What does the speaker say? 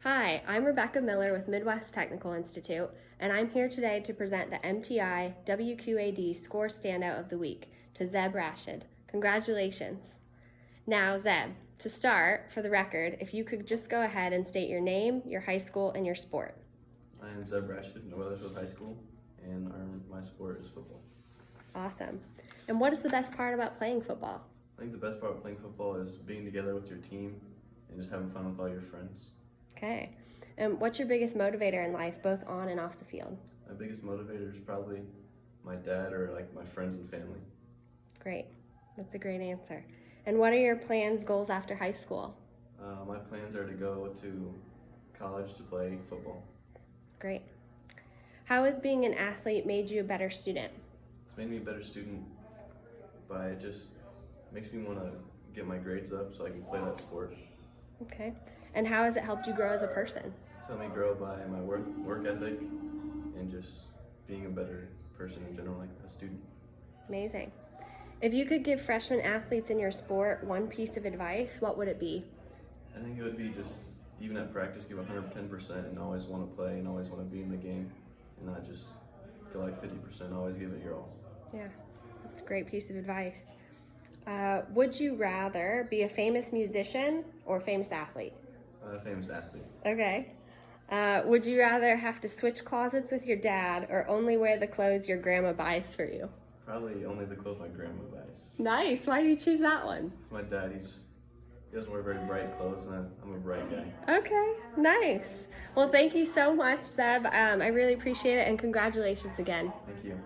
Hi, I'm Rebecca Miller with Midwest Technical Institute, and I'm here today to present the MTI WQAD Score Standout of the Week to Zeb Rashid. Congratulations. Now, Zeb, to start, for the record, if you could just go ahead and state your name, your high school, and your sport. I am Zeb Rashid in Wethersfield High School, and my sport is football. Awesome. And what is the best part about playing football? I think the best part of playing football is being together with your team and just having fun with all your friends. Okay. And what's your biggest motivator in life, both on and off the field? My biggest motivator is probably my dad or my friends and family. Great. That's a great answer. And what are your plans, goals after high school? My plans are to go to college to play football. Great. How has being an athlete made you a better student? It's made me a better student by it just makes me want to get my grades up so I can play that sport. Okay. And how has it helped you grow as a person? It's helped me grow by my work ethic and just being a better person in general, like a student. Amazing. If you could give freshman athletes in your sport one piece of advice, what would it be? I think it would be just, even at practice, give 110% and always want to play and always want to be in the game and not just go like 50%, always give it your all. Yeah, that's a great piece of advice. Would you rather be a famous musician or a famous athlete? A famous athlete. Okay. Would you rather have to switch closets with your dad or only wear the clothes your grandma buys for you? Probably only the clothes my grandma buys. Nice. Why do you choose that one? My dad, he doesn't wear very bright clothes, and I'm a bright guy. Okay, nice. Well, thank you so much, Zeb. I really appreciate it, and congratulations again. Thank you.